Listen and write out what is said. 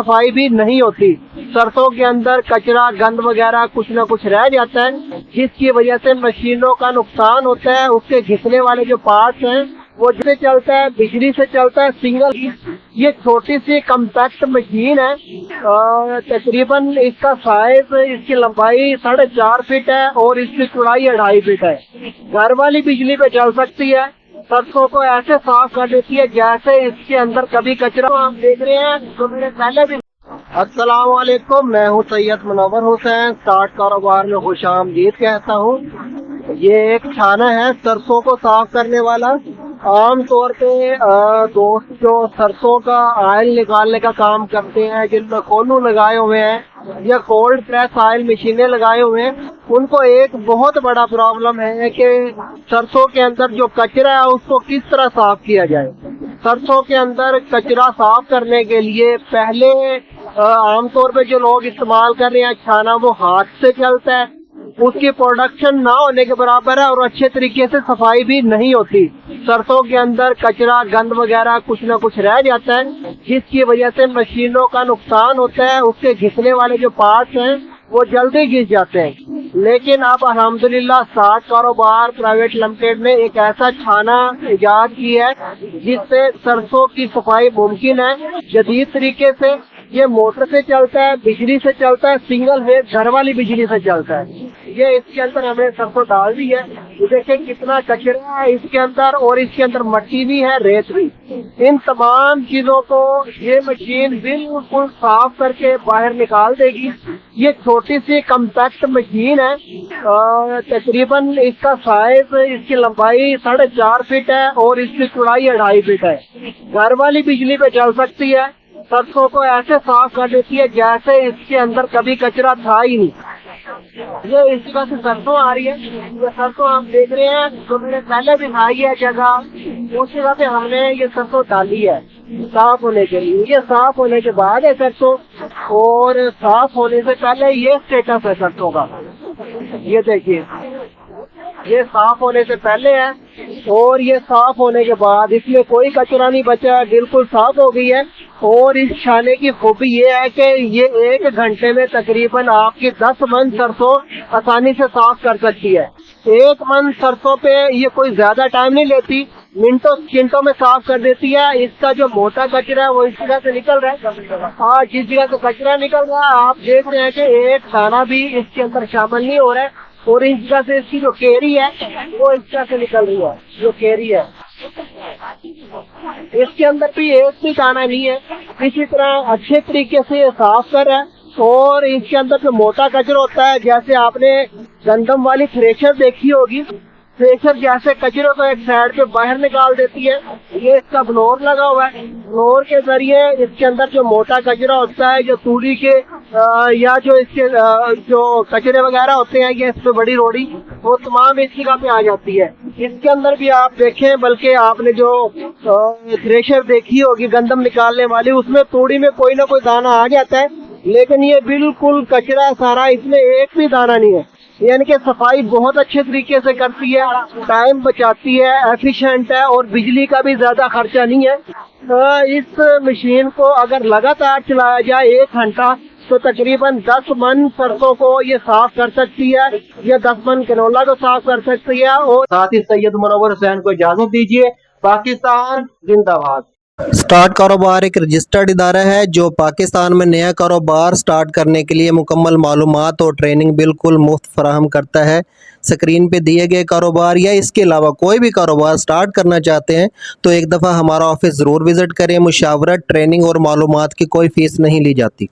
सफाई भी नहीं होती। सरसों के अंदर कचरा गंद वगैरह कुछ ना कुछ रह जाता है, जिसकी वजह से मशीनों का नुकसान होता है। उसके घिसने वाले जो पार्ट्स हैं वो जिससे चलता है, बिजली से चलता है, सिंगल। ये छोटी सी कम्पैक्ट मशीन है, तकरीबन इसका साइज, इसकी लंबाई 4.5 फीट है और इसकी चौड़ाई 2.5 फीट है। घर वाली बिजली पे चल सकती है। सरसों को ऐसे साफ कर देती है जैसे इसके अंदर कभी कचरा। आप देख रहे हैं तो मैंने पहले भी। अस्सलाम वालेकुम, मैं हूँ सैयद मुनव्वर हुसैन, स्टार्ट कारोबार में खुशामदीद कहता हूँ। ये एक छाना है सरसों को साफ करने वाला। आम तौर पे दोस्त जो सरसों का ऑयल निकालने का काम करते हैं, जिनमें कोल्हू लगाए हुए हैं या कोल्ड प्रेस ऑयल मशीनें लगाए हुए हैं, उनको एक बहुत बड़ा प्रॉब्लम है कि सरसों के अंदर जो कचरा है उसको किस तरह साफ किया जाए। सरसों के अंदर कचरा साफ करने के लिए पहले आमतौर पे जो लोग इस्तेमाल कर रहे हैं छाना, वो हाथ से चलता है। उसकी प्रोडक्शन ना होने के बराबर है और अच्छे तरीके से सफाई भी नहीं होती। सरसों के अंदर कचरा गंद वगैरह कुछ ना कुछ रह जाता है, जिसकी वजह से मशीनों का नुकसान होता है। उसके घिसने वाले जो पार्ट्स हैं वो जल्दी घिस जाते हैं। लेकिन अब अल्हम्दुलिल्लाह स्टार्ट कारोबार प्राइवेट लिमिटेड ने एक ऐसा छाना इजाद की है जिससे सरसों की सफाई मुमकिन है जदीद तरीके से। ये मोटर से चलता है, बिजली से चलता है, सिंगल फेज घर वाली बिजली से चलता है। ये इसके अंदर हमने सरसों डाल दी है। ये देखिए कितना कचरा है इसके अंदर, और इसके अंदर मट्टी भी है, रेत भी। इन तमाम चीजों को ये मशीन बिल्कुल साफ करके बाहर निकाल देगी। ये छोटी सी कम्पैक्ट मशीन है, तकरीबन इसका साइज, इसकी लंबाई 4.5 फीट है और इसकी चौड़ाई 2.5 फीट है। घर वाली बिजली पे चल सकती है। सरसों को ऐसे साफ कर देती है जैसे इसके अंदर कभी कचरा था ही नहीं। ये इस जगह से सरसों आ रही है। ये सरसों आप देख रहे हैं तो मैंने पहले दिखाई है जगह, उस जगह पे हमने ये सरसों डाली है साफ होने के लिए। ये साफ होने के बाद है सरसों, और साफ होने से पहले ये स्टेटस है सरसों का। ये देखिए, ये साफ होने से पहले है और ये साफ होने के बाद इसमें कोई कचरा नहीं बचा, बिल्कुल साफ हो गई है। और इस छाने की खूबी ये है कि ये 1 घंटे में तकरीबन आपकी 10 मन सरसों आसानी से साफ कर सकती है। 1 मन सरसों पे ये कोई ज्यादा टाइम नहीं लेती, मिनटों में साफ कर देती है। इसका जो मोटा कचरा है वो इस जगह से निकल रहा है, और जिस जगह से कचरा निकल रहा है आप देख रहे हैं कि एक दाना भी इसके अंदर शामिल नहीं हो रहा है। और इस जगह से इसकी जो केरी है वो इस जगह से निकल रही है। जो केरी है इसके अंदर भी एक भी दाना नहीं है। इसी तरह अच्छे तरीके से ये साफ कर रहा है। और इसके अंदर जो मोटा कचरा होता है, जैसे आपने गंदम वाली थ्रेशर देखी होगी, थ्रेशर जैसे कचरे को एक साइड पे बाहर निकाल देती है। ये इसका ब्लोर लगा हुआ है। ब्लोर के जरिए इसके अंदर जो मोटा कचरा होता है, जो तूड़ी के या जो इसके जो कचरे वगैरह होते हैं, ये इस पे बड़ी रोड़ी, वो तमाम इस जगह पे आ जाती है। इसके अंदर भी आप देखें, बल्कि आपने जो थ्रेशर देखी होगी गंदम निकालने वाली, उसमें तूड़ी में कोई ना कोई दाना आ जाता है, लेकिन ये बिल्कुल कचरा सारा, इसमें एक भी दाना नहीं है। यानी कि सफाई बहुत अच्छे तरीके से करती है, टाइम बचाती है, एफिशिएंट है और बिजली का भी ज्यादा खर्चा नहीं है। इस मशीन को अगर लगातार चलाया जाए 1 घंटा तो तकरीबन 10 मन सरसों को ये साफ कर सकती है, या 10 मन कैनोला को साफ कर सकती है। और साथ ही सैयद मुनव्वर हुसैन को इजाजत दीजिए। पाकिस्तान जिंदाबाद। स्टार्ट कारोबार एक रजिस्टर्ड इदारा है जो पाकिस्तान में नया कारोबार स्टार्ट करने के लिए मुकम्मल मालूमात और ट्रेनिंग बिल्कुल मुफ्त फराहम करता है। स्क्रीन पे दिए गए कारोबार या इसके अलावा कोई भी कारोबार स्टार्ट करना चाहते हैं तो एक दफ़ा हमारा ऑफिस ज़रूर विज़िट करें। मुशावरत, ट्रेनिंग और मालूमात की कोई फ़ीस नहीं ली जाती।